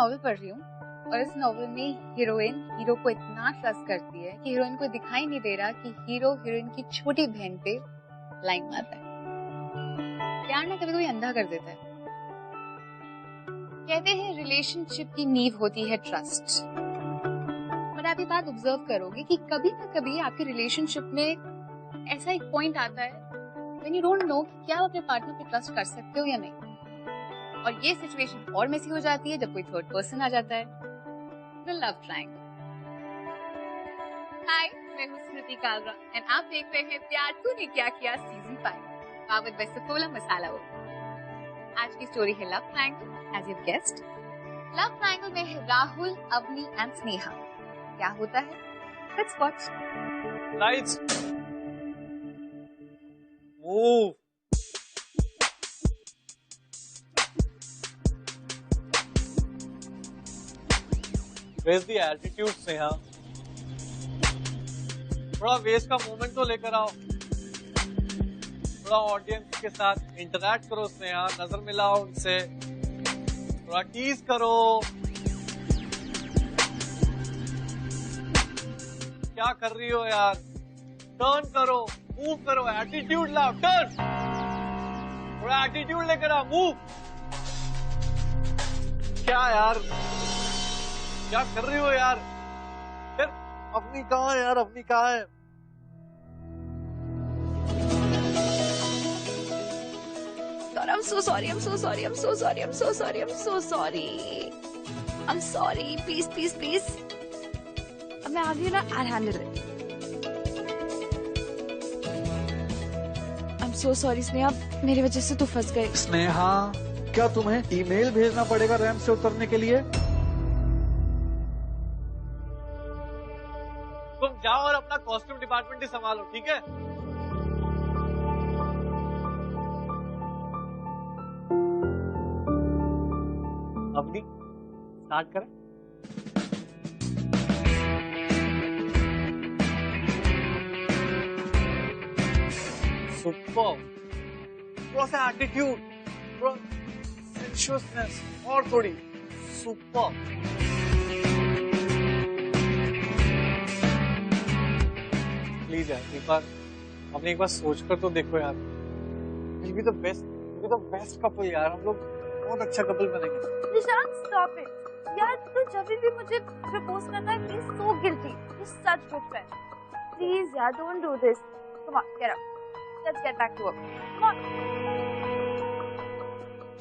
Novel पढ़ रही हूँ और इस नॉवेल में हीरोइन हीरो को इतना ट्रस्ट करती है कि हीरोइन को दिखाई नहीं दे रहा कि हीरो हीरोइन की छोटी बहन पे लाइन मारता है। प्यार ना कभी कभी अंधा कर देता है। कहते हैं रिलेशनशिप की नींव होती है ट्रस्ट। और आप ये बात ऑब्जर्व करोगे कि कभी ना कभी आपके रिलेशनशिप में ऐसा एक पॉइंट आता है व्हेन यू डोंट नो कि क्या आप अपने पार्टनर पे ट्रस्ट कर सकते हो या नहीं। और ये सिचुएशन और मेसी हो जाती है जब कोई थर्ड पर्सन आ जाता है, द लव ट्रायंगल। हाय, मैं हूँ स्मृति कालरा एंड आप देख रहे हैं प्यार Tune Kya Kiya season 5 powered by Saffola masala oil. आज की स्टोरी है love triangle. As you guessed, love triangle में है राहुल, अवनी एंड स्नेहा। क्या होता है? Let's watch. Lights move. Where's the attitude, Sneha? थोड़ा वेस्ट का मोमेंट तो लेकर आओ। थोड़ा ऑडियंस के साथ इंटरैक्ट करो स्नेहा, नजर मिलाओ उनसे, थोड़ा टीज करो। क्या कर रही हो यार? टर्न करो, मूव करो, एटीट्यूड लाओ, टर्न। थोड़ा एटीट्यूड लेकर आओ, मूव। क्या यार, क्या कर रही हो यार? फिर अपनी कहाँ है यार? अपनी कहाँ है? I'm so sorry. I'm so sorry. I'm so sorry. I'm so sorry. I'm so sorry. I'm sorry. Please, please, please. अब मैं आ गई ना, I'll handle it. I'm so sorry Sneha, मेरी वजह से तू फंस गई। स्नेहा, क्या तुम्हें ईमेल भेजना पड़ेगा रैंप से उतरने के लिए? तुम जाओ और अपना कॉस्ट्यूम डिपार्टमेंट ही संभालो, ठीक है? अवनी, स्टार्ट करें? सुपर। थोड़ा सा एटीट्यूड, थोड़ा सेंशुअसनेस और थोड़ी सुपर। प्लीज यार अपने एक बार सोच कर तो देखो यार। Will be the best couple यार। हम लोग बहुत अच्छा कपल बनेंगे। निशान, stop it. यार तू जब भी मुझे प्रपोज करता है, he's so guilty. He's such good friend. Please यार, don't do this. Come on, get up. Let's get back to work. Come on.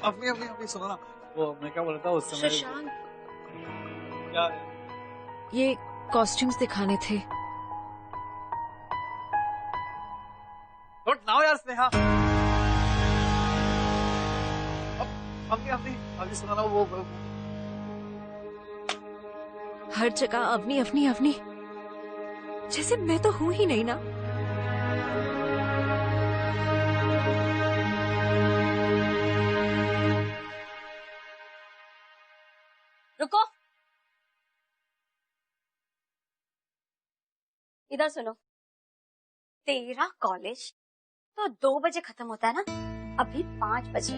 अपनी सुनो ना, वो मैं क्या बोल रहा था उस समय। शशांक, क्या? ये कॉस्ट्यूम्स दिखाने थे। Don't now यार स्नेहा। अपनी सुना ना वो। हर जगह अवनी अवनी अवनी, जैसे मैं तो हूं ही नहीं ना। रुको, इधर सुनो। तेरा कॉलेज तो 2 बजे खत्म होता है ना, अभी 5 बजे।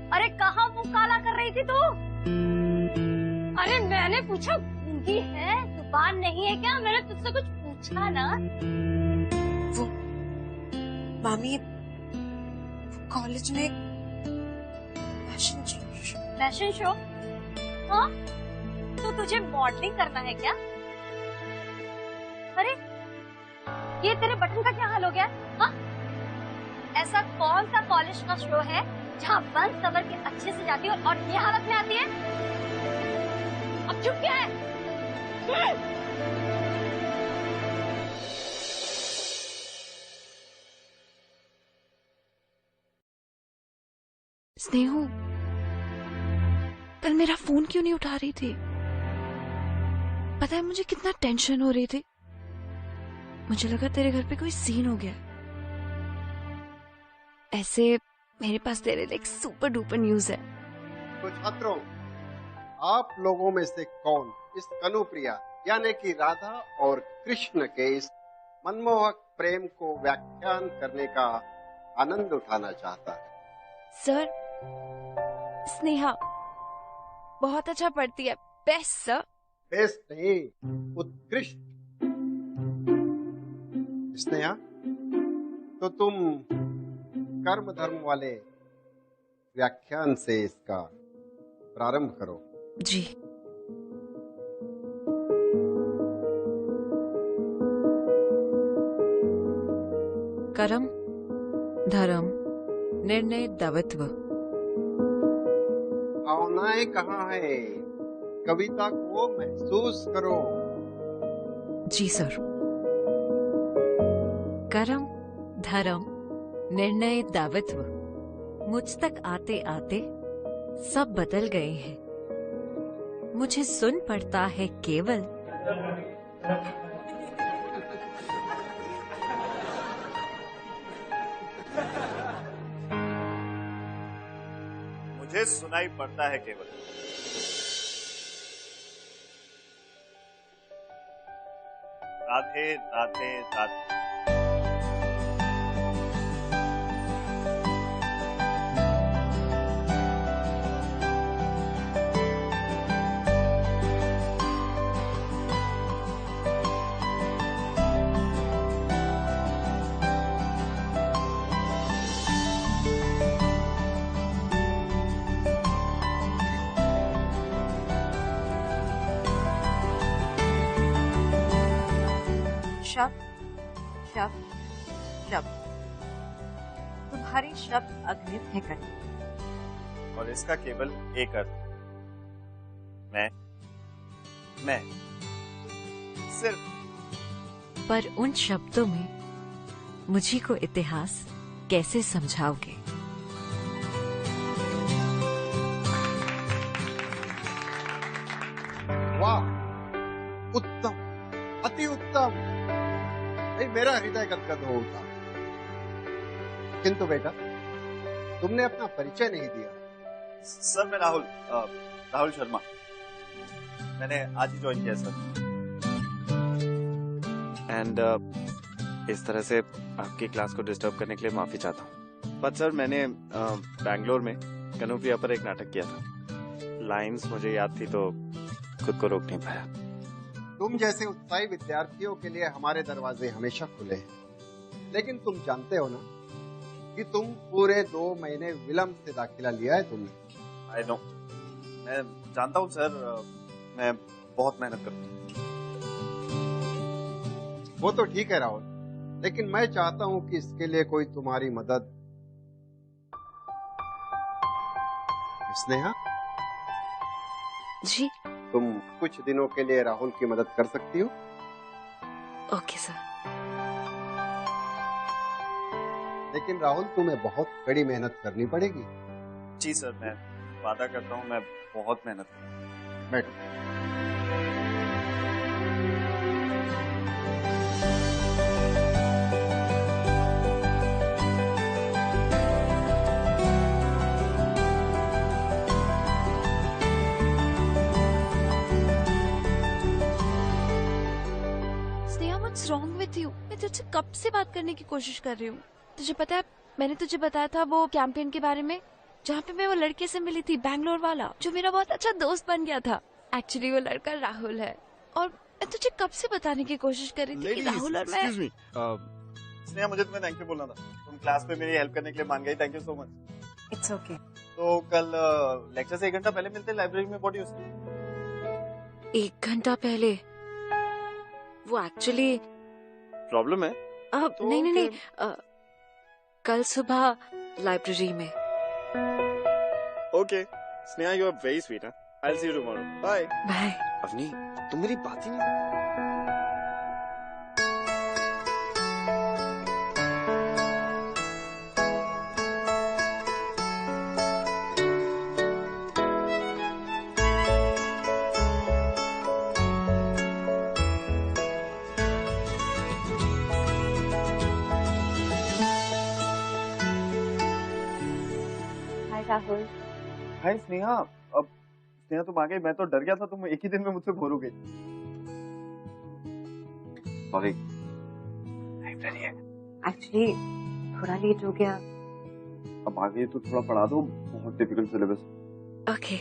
अरे कहाँ मुंह काला कर रही थी तू? अरे मैंने पूछा गूंगी है, जुबान नहीं है क्या? मैंने तुझसे कुछ पूछा ना। वो मामी, कॉलेज में फैशन शो? हाँ, तो तुझे मॉडलिंग करना है क्या? अरे ये तेरे बटन का क्या हाल हो गया? हाँ? ऐसा कौन सा कॉलेज का शो है जहाँ बंद कवर के अच्छे से जाती है और ये हालत में आती है? अब चुप क्या है? स्नेहू, कल मेरा फोन क्यों नहीं उठा रही थी? पता है मुझे कितना टेंशन हो रही थी। मुझे लगा तेरे घर पे कोई सीन हो गया। ऐसे मेरे पास तेरे लिए एक सुपर डुपर न्यूज है। तो छात्रों, आप लोगों में से कौन इस कनुप्रिया यानी कि राधा और कृष्ण के इस मनमोहक प्रेम को व्याख्यान करने का आनंद उठाना चाहता है? सर, स्नेहा बहुत अच्छा पढ़ती है, बेस्ट सर। बेस्ट नहीं, उत्कृष्ट। स्नेहा, तो तुम कर्म धर्म वाले व्याख्यान से इसका प्रारंभ करो। जी। कर्म धर्म निर्णय दायित्व। भावनाएं कहाँ है? कविता को महसूस करो। जी सर। कर्म धर्म निर्णय दायित्व मुझ तक आते आते सब बदल गए हैं। मुझे सुन पड़ता है केवल मुझे सुनाई पड़ता है केवल राधे राधे राधे। शब्द शब्द शब्द, तुम्हारे शब्द अगणित है कहीं, और इसका केवल एक अर्थ, मैं सिर्फ। पर उन शब्दों में मुझे को इतिहास कैसे समझाओगे? वाह, उत्तम, अति उत्तम। भाई मेरा हृदय गदगद हो उठा। किंतु बेटा, तुमने अपना परिचय नहीं दिया। सर मैं राहुल शर्मा, मैंने आज ही ज्वाइन किया सर। एंड इस तरह से आपकी क्लास को डिस्टर्ब करने के लिए माफी चाहता हूँ। बट सर मैंने बैंगलोर में कनुप्रिया पर एक नाटक किया था। लाइंस मुझे याद थी तो खुद को रोक नहीं पाया। तुम जैसे उत्साही विद्यार्थियों के लिए हमारे दरवाजे हमेशा खुले हैं। लेकिन तुम जानते हो ना कि तुम पूरे 2 महीने विलंब से दाखिला लिया है तुमने। आई नो, मैं जानता हूँ सर, मैं बहुत मेहनत करता हूँ। वो तो ठीक है राहुल, लेकिन मैं चाहता हूँ कि इसके लिए कोई तुम्हारी मदद। स्नेहा जी। तुम कुछ दिनों के लिए राहुल की मदद कर सकती हो? Okay sir. लेकिन राहुल, तुम्हें बहुत कड़ी मेहनत करनी पड़ेगी। जी सर, मैं वादा करता हूँ मैं बहुत मेहनत करूँगा। बैठो। What's wrong with you? मैं तुझसे कब से बात करने की कोशिश कर रही हूँ। तुझे पता है, मैंने तुझे बताया था वो कैंपेन के बारे में, जहाँ पे मैं वो लड़के से मिली थी, बैंगलोर वाला, जो मेरा बहुत अच्छा दोस्त बन गया था। एक्चुअली वो लड़का राहुल है, और मैं तुझे कब से बताने की कोशिश कर रही थी कि राहुल और मैं। स्नेहा, मुझे तुम्हें थैंक यू बोलना था। तुम क्लास में मेरी हेल्प करने के लिए मान गई। Thank you so much. It's okay. तो कल लेक्चर से 1 घंटा पहले मिलते लाइब्रेरी में। व्हाट डू यू से? 1 घंटा पहले? वो एक्चुअली प्रॉब्लम है? तो नहीं, कल सुबह लाइब्रेरी में। Okay Sneha, you are very sweet. I will see you tomorrow. Bye bye. Avani, तुम मेरी बात ही नहीं। राहुल। हाय स्नेहा। अब स्नेहा तुम आ गई, मैं तो डर गया था तुम एक ही दिन में मुझसे बोर हो गई। सॉरी। लाइब्रेरी है। एक्चुअली थोड़ा लेट हो गया। अब आ गई तो थोड़ा पढ़ा दो, बहुत डिफिकल्ट सिलेबस। ओके।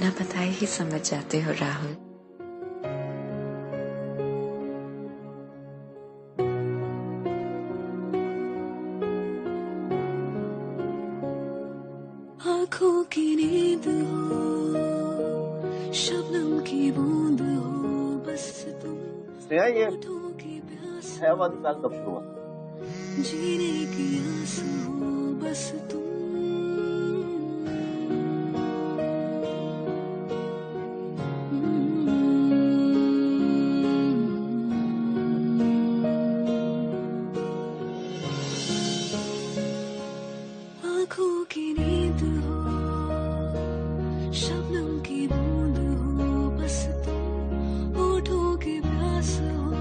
बिना बताए ही समझ जाते हो राहुल। आँखों की नींद हो, शबनम की बूंद हो, बस तुम स्नेहा ये होठों की प्यास है वाली साल कब शुरू हुआ? जीने की आस हो, बस तुम आँखों की नींद हो, शबनम की बूंद हो, बस तुम होठों की प्यास हो,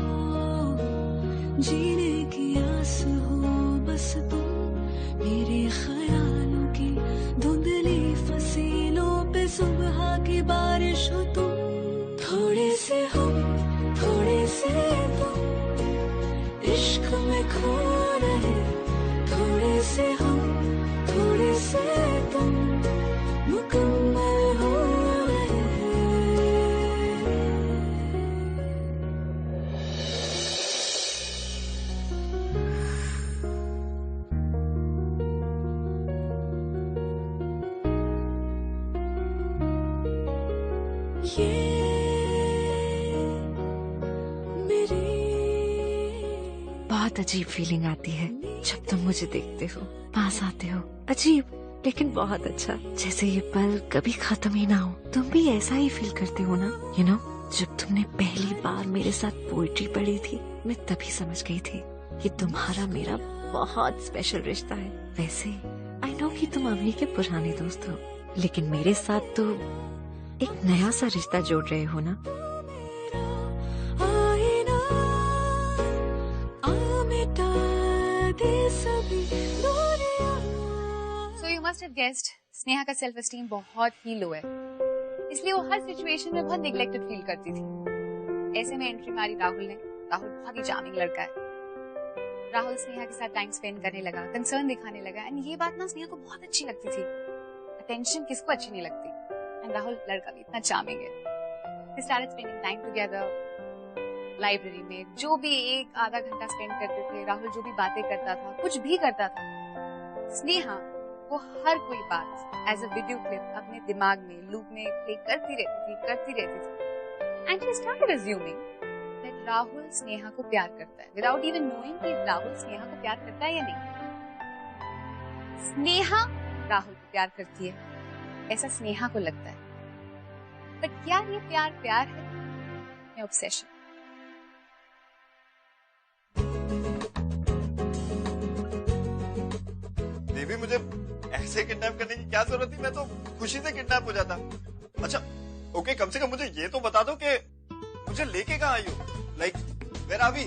जीने की आस हो, बस तुम मेरे ख्यालों की धुंधली फसीलों पे सुबह की बारिश हो तुम। थोड़े से हम थोड़े से तुम इश्क में खो रहे, थोड़े से हम थोड़े से तुम मुकम्मल हो रहे। ये मेरी बहुत अजीब फीलिंग आती है जब तुम मुझे देखते हो, पास आते हो। अजीब लेकिन बहुत अच्छा, जैसे ये पल कभी खत्म ही ना हो। तुम भी ऐसा ही फील करते हो ना? यू नो, जब तुमने पहली बार मेरे साथ पोइट्री पढ़ी थी, मैं तभी समझ गई थी कि तुम्हारा मेरा बहुत स्पेशल रिश्ता है। वैसे आई नो कि तुम अवनी के पुराने दोस्त हो, लेकिन मेरे साथ तो एक नया सा रिश्ता जोड़ रहे हो ना। आईना आ मिटा दे सभी दूरियां। So you must have guessed, Sneha का सेल्फ एस्टीम बहुत ही लो है, इसलिए वो हर सिचुएशन में बहुत निग्लेक्टेड फील करती थी। ऐसे में एंट्री मारी राहुल ने। राहुल बहुत ही चार्मिंग लड़का है। राहुल स्नेहा के साथ टाइम स्पेंड करने लगा, कंसर्न दिखाने लगा, एंड ये बात ना स्नेहा को बहुत अच्छी लगती थी। अटेंशन किसको अच्छी नहीं लगती, एंड राहुल लड़का भी इतना चार्मिंग है। They started spending time together, library में जो भी एक आधा घंटा स्पेंड करते थे। राहुल जो भी बातें करता था, कुछ भी करता था, स्नेहा वो हर कोई बात एज अ वीडियो क्लिप अपने दिमाग में लूप में प्ले करती रहती थी। And she started assuming that Rahul Sneha को प्यार करता है, विदाउट इवन नोइंग कि राहुल स्नेहा को प्यार करता है या नहीं। स्नेहा राहुल को प्यार करती है, ऐसा स्नेहा को लगता है। बट क्या ये प्यार है या ऑब्सेशन? देवी, मुझे ऐसे किडनैप करने की क्या जरूरत थी? मैं तो खुशी से किडनैप हो जाता। अच्छा ओके, कम से कम मुझे ये तो बता दो कि मुझे लेके कहाँ आई हो? Like where are we?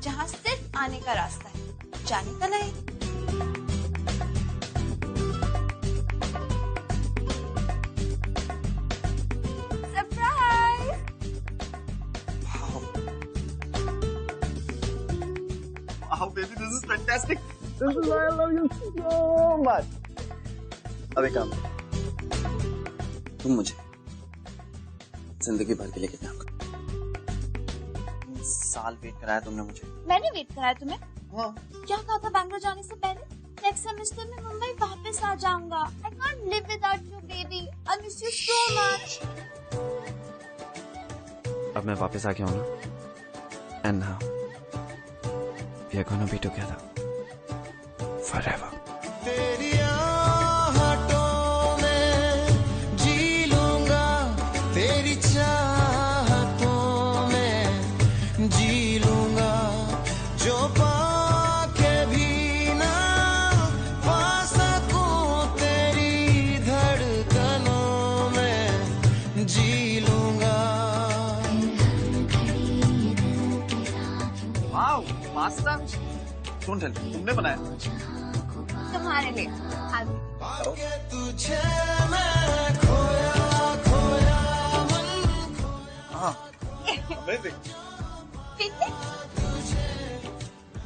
जहाँ सिर्फ आने का रास्ता है, जाने का नहीं। Surprise! Wow baby, this is fantastic. This is why I love you so much. अब एक काम, तुम मुझे जिंदगी भर के लिए किडनैप करो। साल वेट कराया तुमने मुझे। मैंने वेट कराया तुम्हें? हाँ। क्या कहा था बैंगलोर जाने से पहले? नेक्स्ट सेमेस्टर में मुंबई वापस आ जाऊंगा। I can't live without you, baby. I miss you so much. अब मैं वापस आ गया हूँ ना, and now we are gonna be together forever. तेरी आहटों में जी लूंगा, तेरी चाहतों में जी लूंगा, जो पाके भी ना पा सकूं तेरी धड़कनों में जी लूंगा। वाओ मास्टर, कौन तुमने बनाया? तुम्हारे लिए। तुझे मैं खोया खोया मन हाँ, amazing.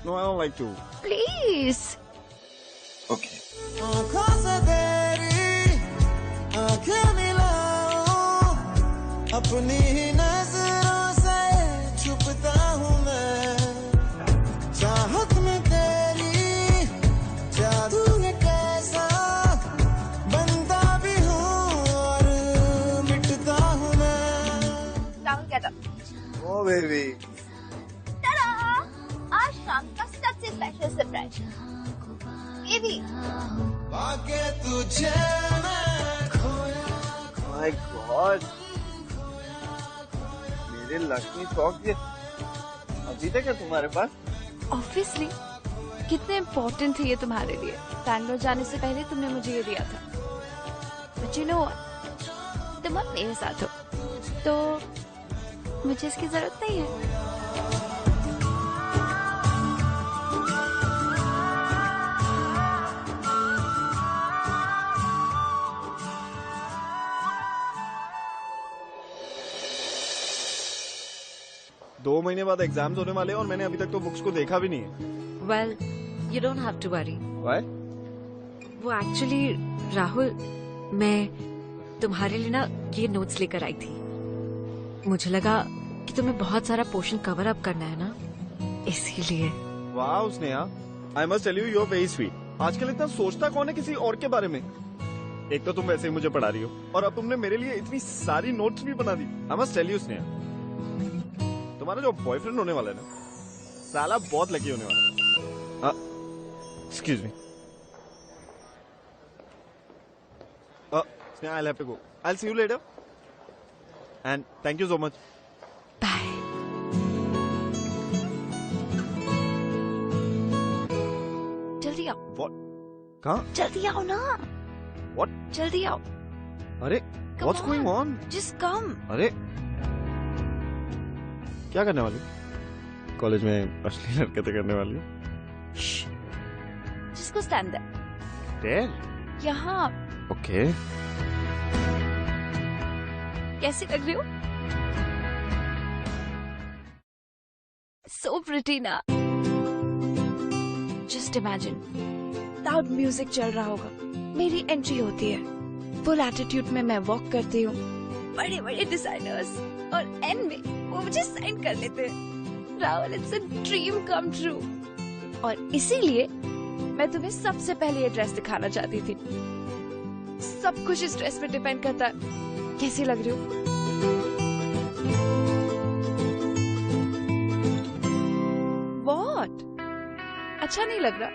No, I don't like to. Please. Okay. आँखों से तेरी आँखें मिलाऊं, अपनी ही नजरों से छुपता हूँ मैं, चाहत में तेरी जादू है कैसा, बनता भी हूँ और मिटता हूँ मैं। Rahul get up. ओ बेबी, Ta-da! आज शाम का सबसे स्पेशल सरप्राइज बेबी। आगे तुझे मैं खोया। माय गॉड, मेरे लक्ष्मी सॉक्स ये अभी तक है तुम्हारे पास? ऑब्वियसली, कितने इम्पोर्टेंट थे ये तुम्हारे लिए। बैंगलोर जाने से पहले तुमने मुझे ये दिया था। बट यू नो, तुम अब मेरे साथ हो तो मुझे इसकी जरूरत नहीं है। 2 महीने बाद एग्जाम्स होने वाले हैं और मैंने अभी तक तो बुक्स को देखा भी नहीं है। Well, you don't have to worry. Why? वो एक्चुअली राहुल, मैं तुम्हारे लिए ना ये नोट्स लेकर आई थी। मुझे लगा कि तुम्हें बहुत सारा पोर्शन कवर अप करना है ना, इसीलिए। वाह Sneha, I must tell you, you are very sweet. आजकल इतना सोचता कौन है किसी और के बारे में? एक तो तुम वैसे ही मुझे पढ़ा रही हो और अब तुमने मेरे लिए इतनी सारी नोट्स भी बना दी। I must tell you Sneha, तुम्हारा जो बॉयफ्रेंड होने वाला है ना, साला बहुत लकी होने वाला है। Excuse me. Sneha, I have to go. I will see you later and thank you so much. Bye. जल्दी आओ। व्हाट? कहाँ? जल्दी आओ ना। व्हाट? जल्दी आओ। अरे what's going on? Just come. अरे क्या करने वाली? कॉलेज में असली हरकतें करने वाली हो? जिसको स्टैंड है देयर। यहाँ। ओके। कैसी लग रही हो? सो प्रिटी ना। जस्ट इमेजिन, लाउड म्यूजिक चल रहा होगा, मेरी एंट्री होती है, फुल एटीट्यूड में मैं वॉक करती हूँ, बड़े बड़े डिजाइनर्स और एंड में वो मुझे साइन कर लेते हैं। Rahul, it's a dream come true. और इसीलिए मैं तुम्हें सबसे पहले ये ड्रेस दिखाना चाहती थी। सब कुछ इस ड्रेस पे डिपेंड करता है। कैसी लग रही हो? What? अच्छा नहीं लग रहा?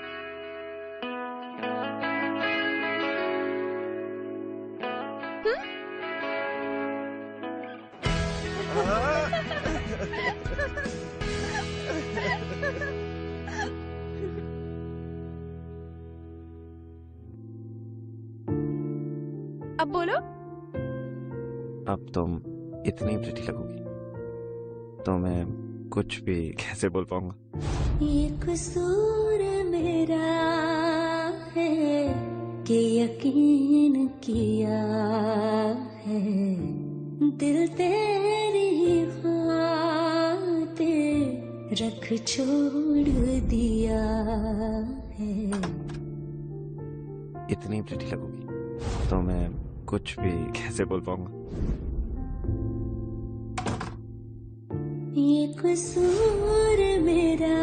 अब बोलो। अब तुम इतनी प्रिटी लगोगी तो मैं कुछ भी कैसे बोल पाऊंगा? ये कसूर मेरा है कि यकीन किया है, दिल तेरी खातिर रख छोड़ दिया है। इतनी प्रिटी लगोगी तो मैं कुछ भी कैसे बोल पाऊंगा? ये कसूर मेरा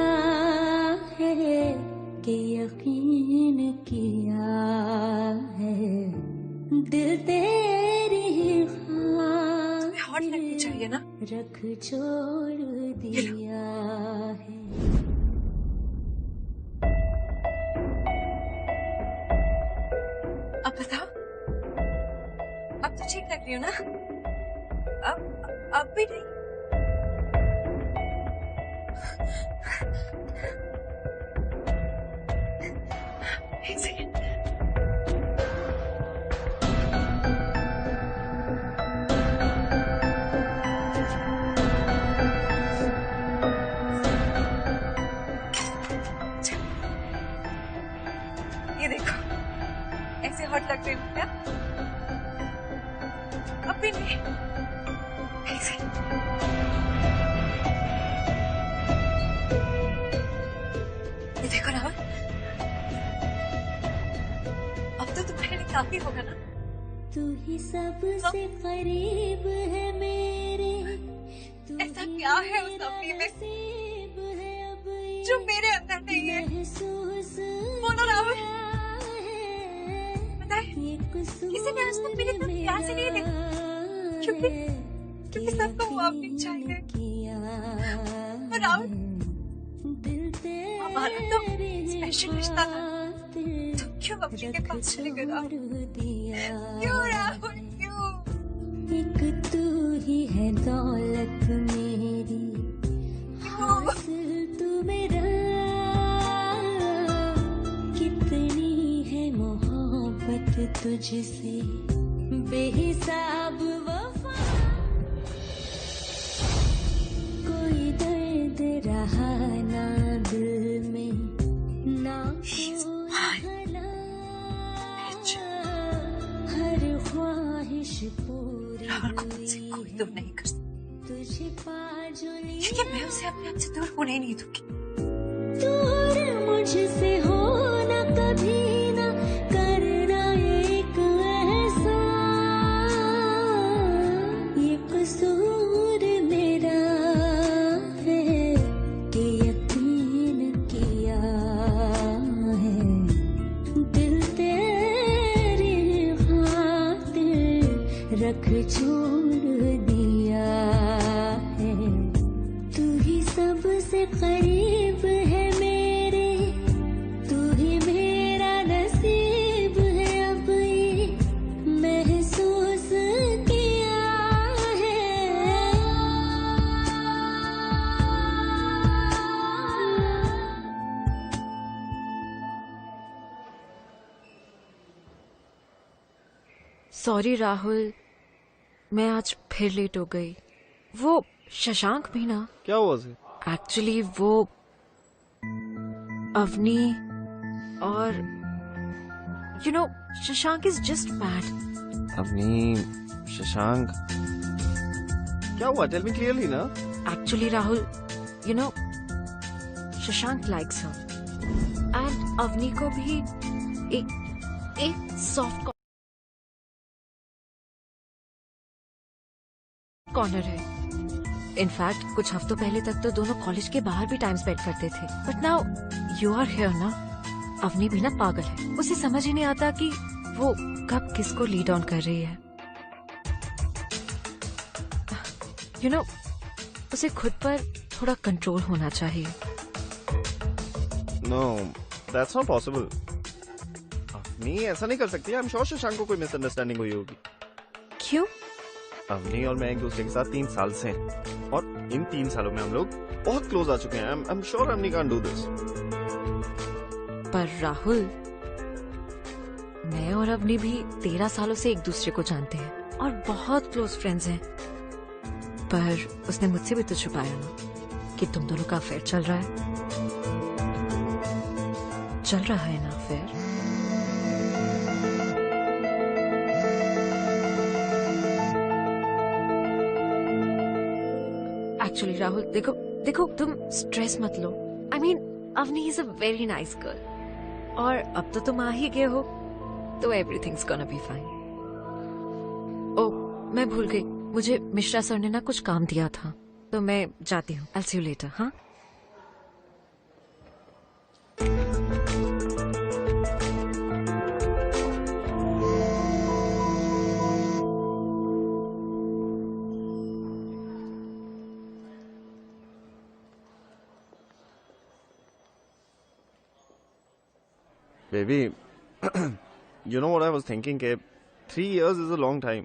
है कि यकीन किया है, दिल तेरी हॉट लगनी चाहिए ना? रख छोड़ दिया है। अब बताओ, अब तो ठीक लग रही हो ना? अब भी नहीं? एक सेकेंड। ये देखो, ऐसे हॉट लग रही हूँ क्या? अब भी नहीं? ऐसे। ये देखो राहुल, अब तो तुम्हारे लिए काफी होगा ना? तू ही सबसे करीब है मेरे, ऐसा क्या है उस अम्मी में जो मेरे अंदर नहीं है? बोलो राहुल, पता है किसी ने आज तक मेरी तरफ प्यार से नहीं देखा, क्योंकि सबको वो अपनी चाहिए। और राहुल, हमारा तो स्पेशल रिश्ता था, तो क्यों अपनी के पास चले गए राहुल? क्यों राहुल, क्यों? एक तू ही है दौलत मेरी, हासिल तू मेरा, कितनी है मोहब्बत तुझसे बेहिसाब वफा, कोई दर्द रहा ना दिल में ना भला, हर ख्वाहिश पूरी राहुल को मुझसे कोई दूर नहीं कर सकता, तुझे पाजुली, क्योंकि मैं उसे अपने आप से दूर होने ही नहीं दूंगी। दूर मुझसे होना कभी ना करना एक ऐसा, ये कसूर मेरा है कि यकीन किया है, दिल तेरी खातिर रख छोड़ दिया है, तू ही सबसे करीब है मेरे, तू ही मेरा नसीब है, अब ये महसूस किया है। सॉरी राहुल, मैं आज फिर लेट हो गई। वो शशांक भी ना, क्या हुआ उसे? एक्चुअली वो अवनी और you know Shashank is just mad. Avani, Shashank, क्या हुआ? टेल मी क्लियरली ना। Actually Rahul, you know Shashank likes her and Avani को भी एक सॉफ्ट कॉर्नर है। इनफैक्ट कुछ हफ्तों पहले तक तो दोनों कॉलेज के बाहर भी टाइम स्पेंड करते थे, but now you are here ना। अवनी भी ना पागल है, उसे समझ ही नहीं आता कि वो कब किसको लीड ऑन कर रही है। यू नो उसे खुद पर थोड़ा कंट्रोल होना चाहिए। No, that's not possible. Avani ऐसा नहीं कर सकती। आई एम श्योर शशांक को कोई मिसअंडरस्टैंडिंग हुई होगी। क्यों? अवनी और मैं एक दूसरे के साथ 3 साल से हैं, और इन 3 सालों में हम लोग बहुत क्लोज आ चुके हैं। I am sure Avani can't do this. पर राहुल, मैं और अवनी भी 13 सालों से एक दूसरे को जानते हैं और बहुत क्लोज फ्रेंड्स हैं। पर उसने मुझसे भी तो छुपाया ना कि तुम दोनों का अफेयर चल रहा है। चल रहा है ना अफेयर? एक्चुअली राहुल, देखो तुम स्ट्रेस मत लो। I mean Avni is a very nice girl, और अब तो तुम आ ही गए हो तो everything's gonna be fine. Oh, मैं भूल गई, मुझे मिश्रा सर ने ना कुछ काम दिया था, तो मैं जाती हूँ। आई विल सी यू लेटर। हाँ, baby, you know what I was thinking कि 3 years is a long time.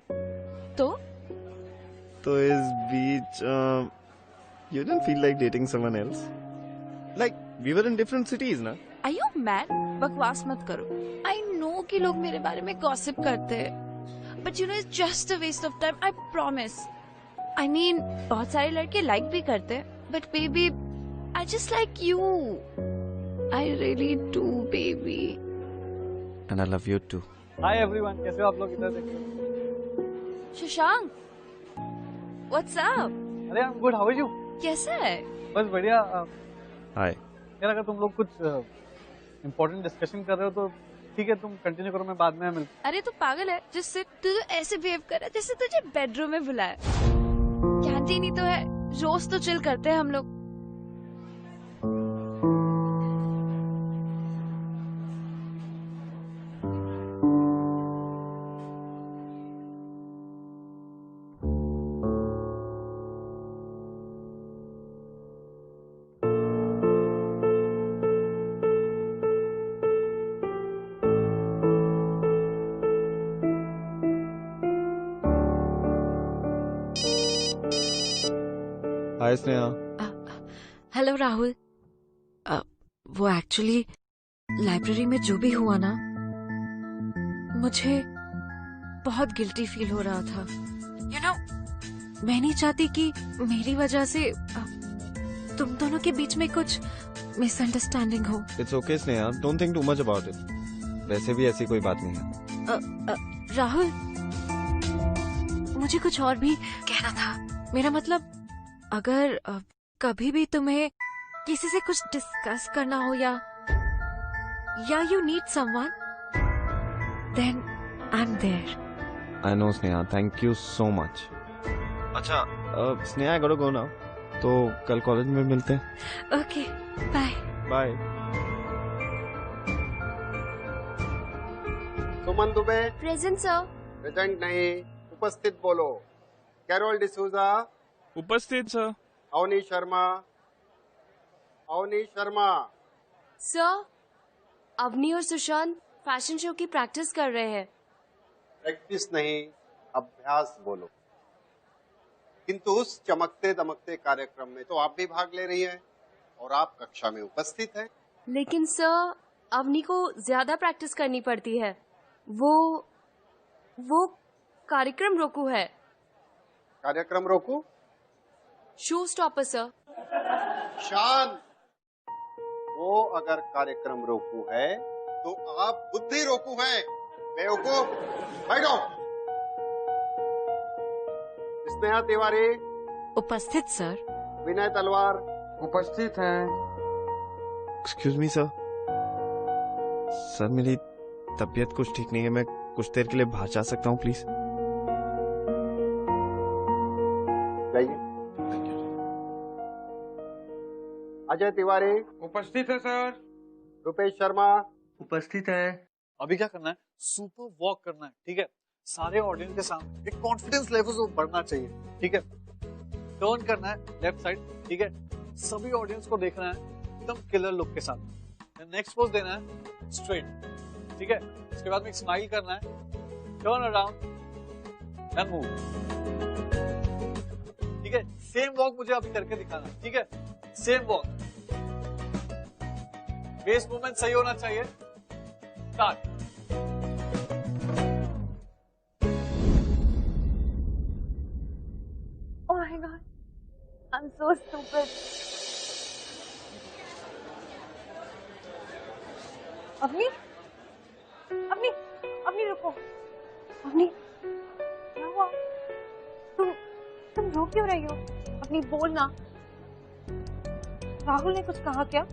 तो इस बीच you didn't feel like dating someone else? Like we were in different cities ना? Are you mad? बकवास मत करो। I know कि लोग मेरे बारे में gossip करते हैं, but you know it's just a waste of time. I promise. I mean बहुत सारे लड़के like भी करते हैं, but baby, I just like you. I really do, baby. And I love you too. Hi everyone, कैसे हो आप लोग? इधर देखो। Shashank, what's up? अरे I am good, how are you? कैसा है? बस बढ़िया। Hi. यार अगर तुम लोग कुछ इम्पोर्टेंट डिस्कशन कर रहे हो तो ठीक है, तुम कंटिन्यू करो, मैं बाद में मिलता अरे तू पागल है, जिससे तू ऐसे बिहेव कर रहा है जैसे तुझे बेडरूम में बुलाया। कैंटीन ही तो है, रोज तो चिल करते हैं हम लोग। हाय स्नेहा। हेलो राहुल। वो एक्चुअली लाइब्रेरी में जो भी हुआ ना, मुझे बहुत गिल्टी फील हो रहा था। यू नो, मैं नहीं चाहती कि मेरी वजह से तुम दोनों के बीच में कुछ मिसअंडरस्टैंडिंग हो। It's okay Sneha, don't think too much about it. वैसे भी ऐसी कोई बात नहीं है। राहुल, मुझे कुछ और भी कहना था। मेरा मतलब, अगर कभी भी तुम्हें किसी से कुछ डिस्कस करना हो या you need someone, then I am there. I know Sneha, thank you so much. अच्छा Sneha, I got to go now, तो कल कॉलेज में मिलते हैं। Okay, bye. Bye. Suman Dubey present sir. Present नहीं, उपस्थित बोलो। कैरोल डिसूजा उपस्थित सर। अवनी शर्मा। अवनी शर्मा। सर, अवनी और सुशांत फैशन शो की प्रैक्टिस कर रहे हैं। प्रैक्टिस नहीं, अभ्यास बोलो। किंतु उस चमकते दमकते कार्यक्रम में तो आप भी भाग ले रही हैं और आप कक्षा में उपस्थित हैं। लेकिन सर, अवनी को ज्यादा प्रैक्टिस करनी पड़ती है। वो कार्यक्रम रोकू है। कार्यक्रम रोकू? Show stopper sir. शांत। वो अगर कार्यक्रम रोकू है तो आप बुद्धि रोकू हैं। बेवकूफ, बैठो। स्नेहा तिवारी। उपस्थित सर। विनय तलवार। उपस्थित हैं। Excuse me sir. सर, मेरी तबीयत कुछ ठीक नहीं है, मैं कुछ देर के लिए बाहर जा सकता हूँ प्लीज? जाइए। अजय तिवारी। उपस्थित है सर। रुपेश शर्मा। उपस्थित है। अभी क्या करना है, सुपर वॉक करना है, ठीक है। सारे ऑडियंस के सामने एक कॉन्फिडेंस लेवल बढ़ना चाहिए, ठीक है। टर्न करना है लेफ्ट साइड, ठीक है। सभी ऑडियंस को देखना है एकदम किलर लुक के साथ। नेक्स्ट पोज देना है स्ट्रेट, ठीक है। उसके बाद में एक स्माइल करना है, टर्न अराउंड एंड मूव, ठीक है। सेम वॉक मुझे अभी करके दिखाना है, ठीक है। सेम वॉक, बेस मूवमेंट सही होना चाहिए। Start. Oh my God, I'm so stupid. Avani, Avani, Avani रुको। अवनी, क्या हुआ? तुम रो क्यों रही हो? अवनी बोल ना। राहुल ने कुछ कहा क्या?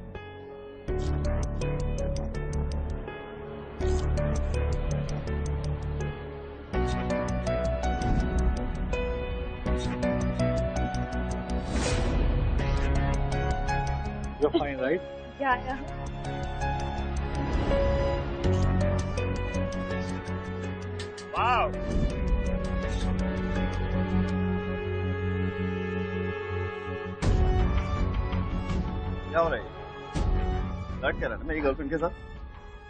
You're fine, right? Yeah. Wow. क्या हो रहा है? लड़ क्या रहा है मेरी गर्लफ्रेंड के साथ?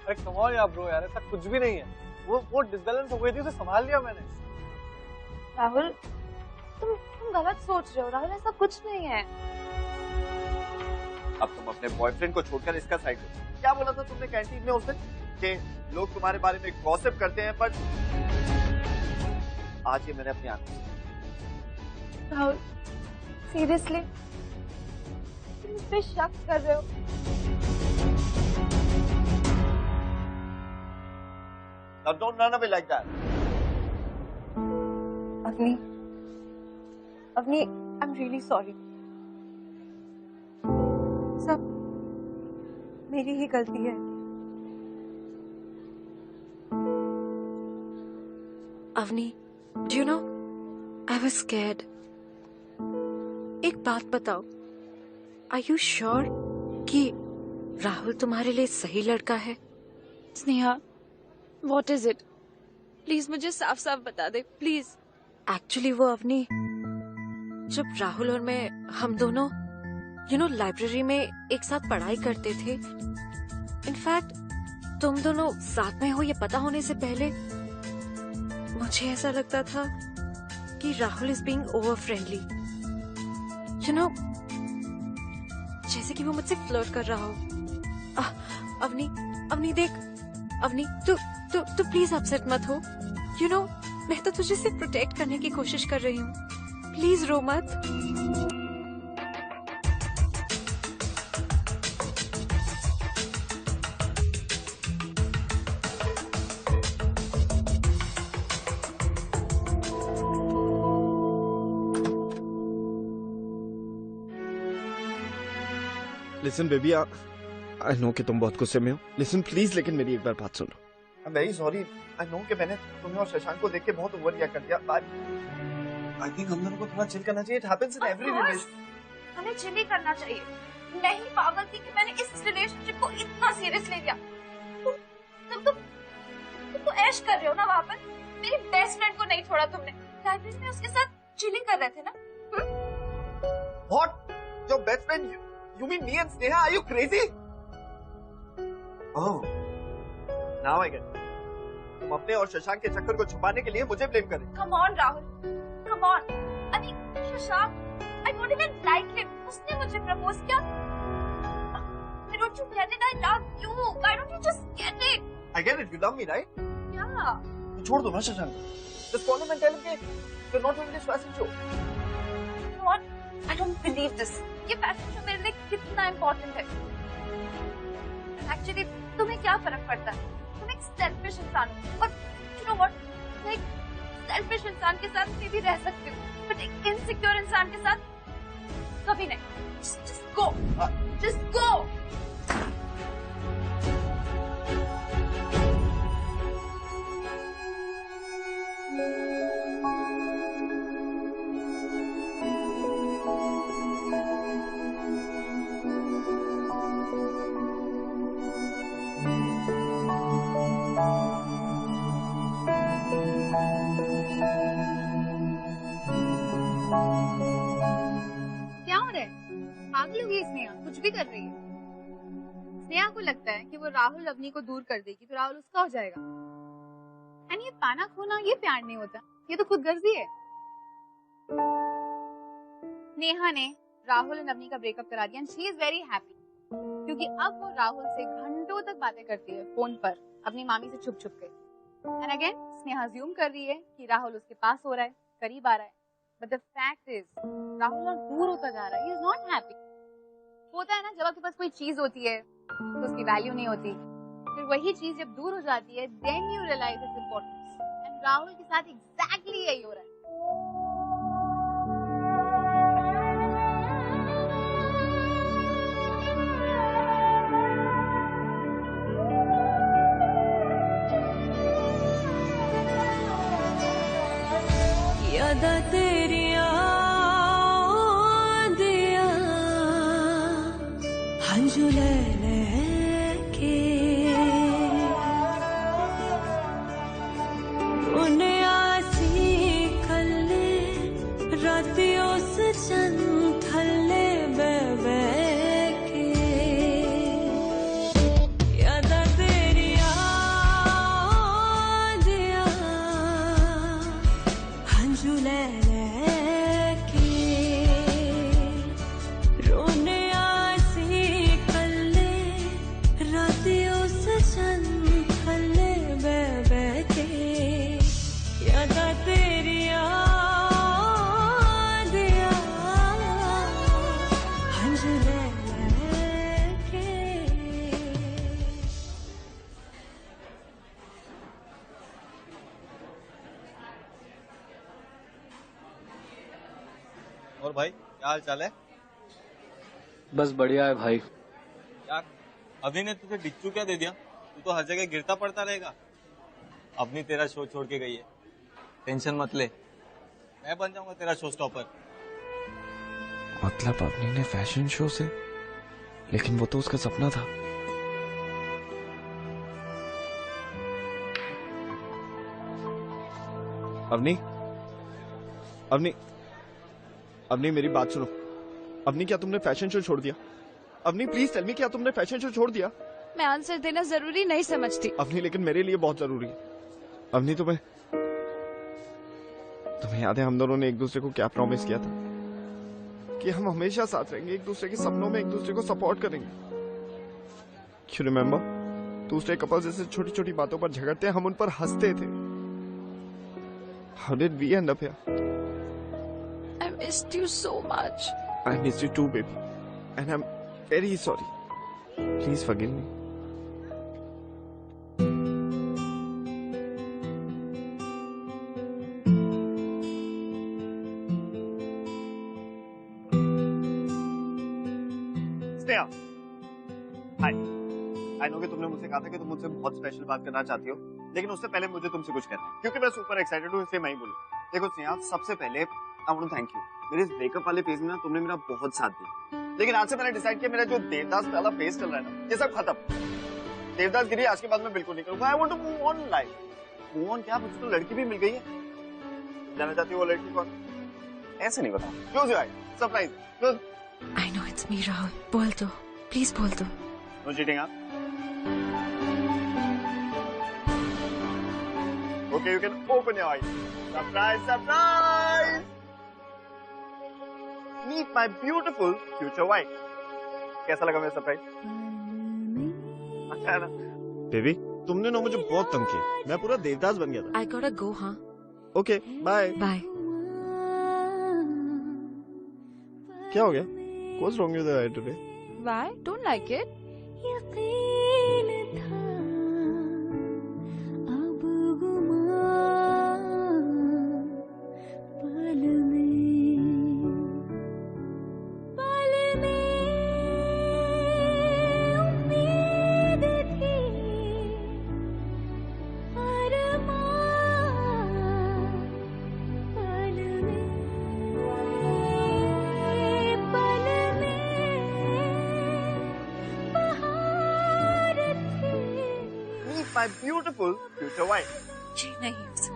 अरे कम ऑन यार ब्रो, यार ऐसा कुछ भी नहीं है। वो डिसबैलेंस हो गई थी, उसे संभाल लिया मैंने। राहुल, तुम गलत सोच रहे हो। राहुल, ऐसा कुछ नहीं है। अब तुम अपने बॉयफ्रेंड को छोड़कर इसका साइड लो। क्या बोला था तुमने कैंटीन में उस दिन कि लोग तुम्हारे बारे में गॉसिप करते हैं, पर आज ये मैंने अपनी आंखों से। राहुल, सीरियसली तुम मुझ पे शक कर रहे हो? Now don't run away like that. Avni, I'm really sorry. सब मेरी ही गलती है। Avani, do you know, I was scared. एक बात बताओ, Are you sure कि राहुल तुम्हारे लिए सही लड़का है? Sneha, what is it? Please मुझे साफ साफ बता दे, प्लीज। एक्चुअली वो अवनी, जब राहुल और मैं हम दोनों लाइब्रेरी में एक साथ पढ़ाई करते थे, इनफैक्ट तुम दोनों साथ में हो ये पता होने से पहले मुझे ऐसा लगता था कि Rahul is being over friendly, जैसे कि वो मुझसे फ्लर्ट कर रहा हो। अवनी देख, अवनी तू प्लीज अपसेट मत हो। मैं तो तुझे सिर्फ प्रोटेक्ट करने की कोशिश कर रही हूँ, प्लीज रो मत। लिसन बेबी, आई नो कि तुम बहुत गुस्से में हो। लिसन प्लीज, लेकिन मेरी एक बार बात सुनो। I'm very sorry. I know कि मैंने तुम्हें और शशांक को देख के बहुत ओवर रिएक्ट कर दिया। I think हम दोनों को थोड़ा चिल करना चाहिए। It happens in every relationship. हमें चिल ही करना चाहिए। मैं ही पागल थी कि मैंने इस रिलेशनशिप को इतना सीरियस ले लिया। तुम तो ऐश कर रहे हो ना वहाँ पर। मेरी बेस्ट फ्रेंड को नहीं छोड़ा तुमने। लाइब्रेरी में उसके साथ चिलिंग कर रहे थे ना? What? Your best friend? You mean me and Sneha? Are you crazy? Oh. Now I get it. तुम अपने और शशांक के चक्कर को छुपाने के लिए मुझे ब्लेम कर रहे हो। Come on, Rahul. Come on. I mean, Shashank, I don't even like him. उसने मुझे प्रपोज किया। Why don't you get it? I love you. Why don't you just get it? I get it. You love me, right? Yeah. तो छोड़ दो ना Shashank. Just call him and tell him कि you're not doing this fashion show. You know what? I don't believe this. ये fashion show मेरे लिए कितना important है। Actually, तुम्हें क्या फर्क पड़ता है? तुम एक सेल्फिश इंसान हो और you know what? मैं एक सेल्फिश इंसान के साथ भी रह सकती हूँ, बट एक इनसिक्योर इंसान के साथ कभी नहीं। Just go, just go. कुछ भी कर रही है। स्नेहा को लगता है कि वो राहुल अवनी को दूर कर देगी तो राहुल उसका हो जाएगा। एंड ये पाना खोना ये प्यार नहीं होता, ये तो खुदगर्जी है। नेहा ने राहुल और अवनी का ब्रेकअप करा दिया and she is very happy, क्योंकि अब वो राहुल से घंटों तक बातें करती है फोन पर अपनी मामी से छुप छुप के। एंड अगेन स्नेहा अज्यूम कर रही है कि राहुल उसके पास हो रहा है, करीब आ रहा है, but the fact is Rahul और दूर होता जा रहा है। He is not happy. होता है ना, जब आपके पास कोई चीज होती है तो उसकी वैल्यू नहीं होती, फिर वही चीज जब दूर हो जाती है then you realise its importance. And Rahul के साथ एग्जैक्टली यही हो रहा है। यादा तेरिया दिया हंजू ले के उन्हें आसी कल्ले रातियों से चंद थल्ले बे के यादा तेरिया दिया हंजू ले के रोने आसी कल्ले रातियों से चंद थल्ले बे के यादा तेरिया दिया हंजू ले के। और भाई क्या हाल चाल है? बस बढ़िया है भाई। यार अभी ने तुझे डिच्चू क्या दे दिया? तू तो हर जगह गिरता पड़ता रहेगा। अब नहीं तेरा शो छोड़ के गई है। टेंशन मत ले, मैं बन जाऊंगा तेरा शो स्टॉपर। मतलब अवनी ने फैशन शो से, लेकिन वो तो उसका सपना था। अवनी, अवनी, अवनी मेरी बात सुनो। अवनी क्या तुमने फैशन शो छोड़ दिया? अवनी प्लीज टेल मी, क्या तुमने फैशन शो छोड़ दिया? मैं आंसर देना जरूरी नहीं समझती। अवनी लेकिन मेरे लिए बहुत जरूरी है। अवनी तुम्हें याद है हम दोनों ने एक दूसरे को क्या प्रॉमिस किया था? कि हम हमेशा साथ रहेंगे, एक दूसरे के सपनों में एक दूसरे को सपोर्ट करेंगे। You remember? दूसरे कपल जैसे छोटी छोटी बातों पर झगड़ते हम उन पर हंसते थे। How did we end up here? I missed you so much. I missed you too, baby. And I'm very sorry. Please forgive me. Sneha, hi. I know कि तुमने मुझसे कहा था कि तुम मुझसे बहुत स्पेशल बात करना चाहती हो, लेकिन उससे पहले मुझे तुमसे कुछ करना है, क्योंकि मैं सुपर एक्साइटेड हूँ, इसलिए मैं ही बोलूँ। देखो स्नेहा, सबसे पहले I want to thank you. मेरे इस ब्रेकअप वाले फेज में ना तुमने मेरा बहुत साथ दिया, लेकिन आज से मैंने डिसाइड किया मेरा जो देवदास वाला फेज चल रहा है ना, ये सब खत्म। देवदास गिरी आज के बाद मैं बिल्कुल नहीं करूँगा। I want to move on life. Move on क्या, मुझे तो लड़की भी मिल गई है। जाना चाहती हो वो लड़की कौन? ऐसे नहीं बता। Close your eyes, surprise. Close. I know it's me, Rahul. बोल दो, प्लीज बोल दो। नो चीटिंग, हाँ? Okay, you can open your eyes. Surprise, surprise! Meet my beautiful future wife. कैसा लगा मेरा सरप्राइज? अच्छा है ना? बेबी, तुमने ना मुझे बहुत तंग किया। मैं पूरा देवदास बन गया था। I gotta go, हाँ। Okay, bye. Bye. क्या हो गया? What's wrong with your eye today? Why? Don't like it? My beautiful future wife. जी नहीं हो सकता।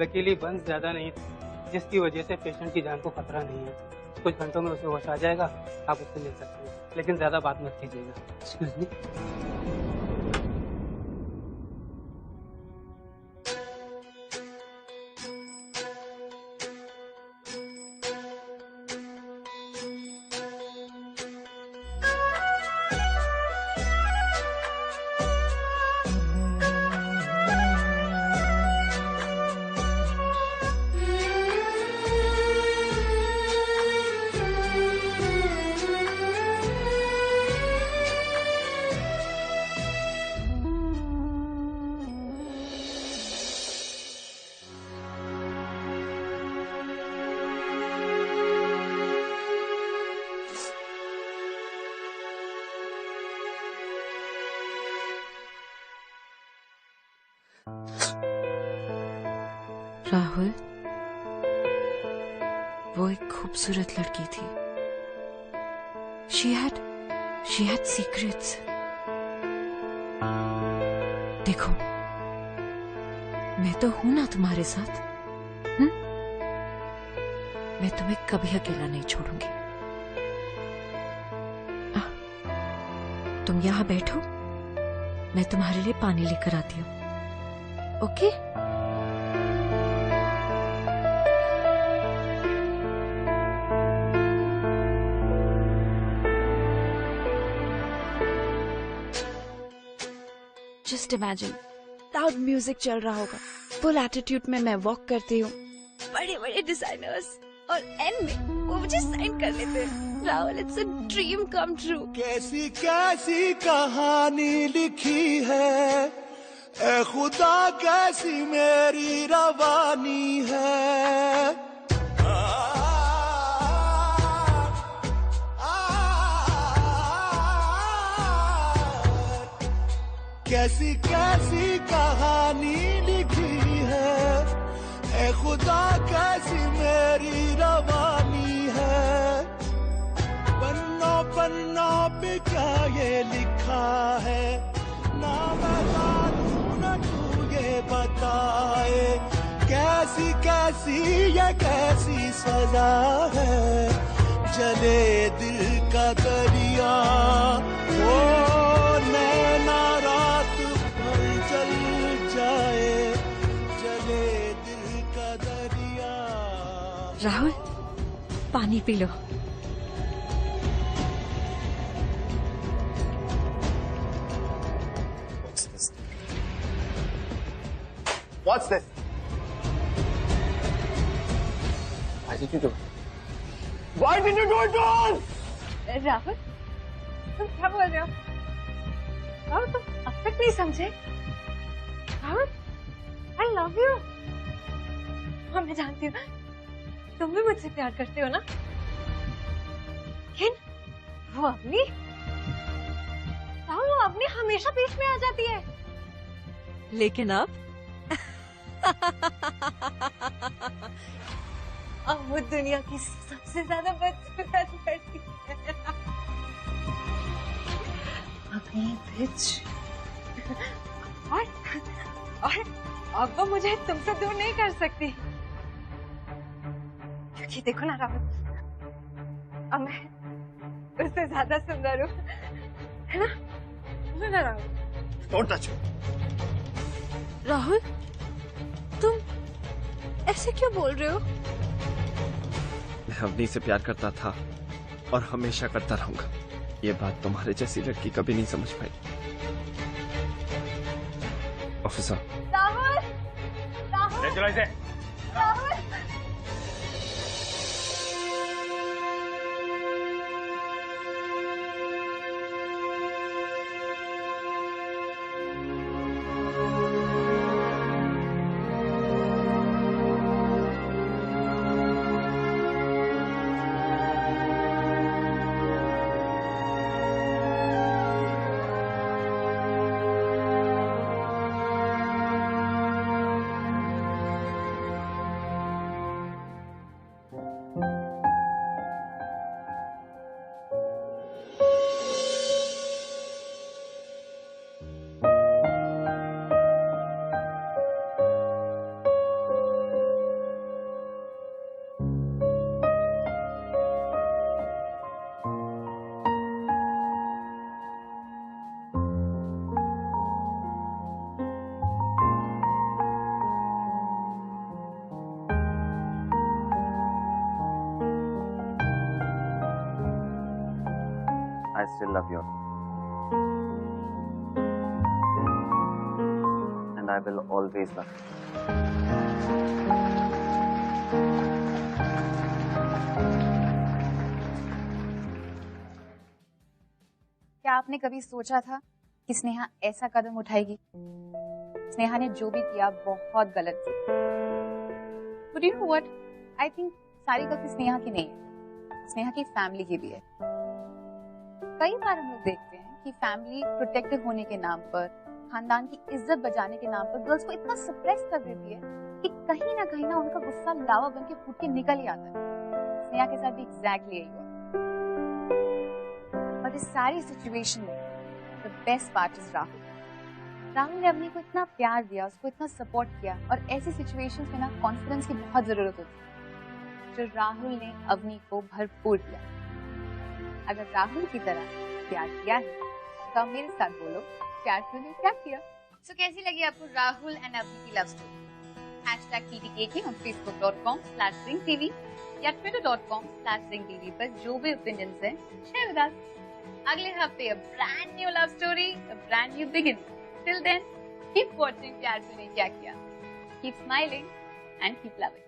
लकीली बंद ज्यादा नहीं था, जिसकी वजह से पेशेंट की जान को खतरा नहीं है। कुछ घंटों में उसे होश आ जाएगा, आप उससे मिल सकते हैं, लेकिन ज्यादा बात मत कीजिएगा। Excuse me. राहुल, वो एक खूबसूरत लड़की थी। She had secrets. देखो, मैं तो हूं ना तुम्हारे साथ। मैं तुम्हें कभी अकेला नहीं छोड़ूंगी। तुम यहाँ बैठो, मैं तुम्हारे लिए पानी लेकर आती हूँ। Okay? Just imagine, loud music चल रहा होगा, फुल एटीट्यूड में मैं वॉक करती हूँ, बड़े बड़े डिजाइनर्स, और एंड में वो मुझे साइन कर लेते हैं। Rahul, it's a dream come true. कैसी कैसी कहानी लिखी है, ए खुदा कैसी मेरी रवानी है। कैसी कैसी कहानी लिखी है, ए खुदा कैसी मेरी रवानी है। पन्नों पन्नों पे क्या ये लिखा है, ना मैं जानूं ना तू ये बताए। कैसी कैसी ये कैसी सजा है, जले दिल का दरिया, ओ नैना रात भर जल जाए, जले दिल का दरिया। राहुल, पानी P low. What's this? Why did you do it? Why did you do it to us? Rahul, तुम क्या बोल रहे हो? राहुल, तुम अब तक नहीं समझे? Rahul, I love you. हाँ, मैं जानती हूँ, तुम भी मुझसे प्यार करते हो ना? लेकिन वो अवनी, राहुल, वो अवनी हमेशा बीच में आ जाती है। लेकिन अब अब वो दुनिया की सबसे ज्यादा बदसूरत लड़की है। अपनी बिच। और अब वो मुझे तुमसे दूर नहीं कर सकती, क्योंकि देखो ना राहुल, अब मैं उससे ज्यादा सुंदर हूँ, है ना Rahul? Don't touch me. Rahul, तुम ऐसे क्यों बोल रहे हो? मैं अवनी से प्यार करता था और हमेशा करता रहूंगा। ये बात तुम्हारे जैसी लड़की कभी नहीं समझ पाई। ऑफिसर। राहुल, राहुल, ले चलो इसे। Rahul. I still love you. And I will always love you. क्या आपने कभी सोचा था कि स्नेहा ऐसा कदम उठाएगी? स्नेहा ने जो भी किया बहुत गलत किया। But you know what? I think सारी गलती स्नेहा की नहीं है, स्नेहा की फैमिली की भी है। कई बार हम लोग देखते हैं कि फैमिली प्रोटेक्टिव होने के नाम पर, खानदान की इज्जत बचाने के नाम पर गर्ल्स को इतना सप्रेस कर देती है कि कहीं ना उनका गुस्सा लावा बन के फूट के निकल ही आता है। स्नेहा के साथ भी एग्जैक्टली यही हुआ। और इस सारी सिचुएशन में the best part is Rahul. Rahul ने अवनी को इतना प्यार दिया, उसको इतना सपोर्ट किया, और ऐसी सिचुएशंस में ना कॉन्फिडेंस की बहुत जरूरत होती है, जो राहुल ने अवनी को भरपूर दिया। अगर राहुल की तरह प्यार किया है तो मेरे साथ बोलो, प्यार तूने क्या किया? सो कैसी लगी आपको राहुल एंड अवनी की love story? #TTKK on facebook.com/ZingTV या twitter.com/ZingTV पर जो भी ओपिनियंस हैं शेयर विद अस। अगले हफ्ते a brand new love story, a brand new beginning. Till then, keep watching प्यार तूने क्या किया. Keep smiling and keep loving.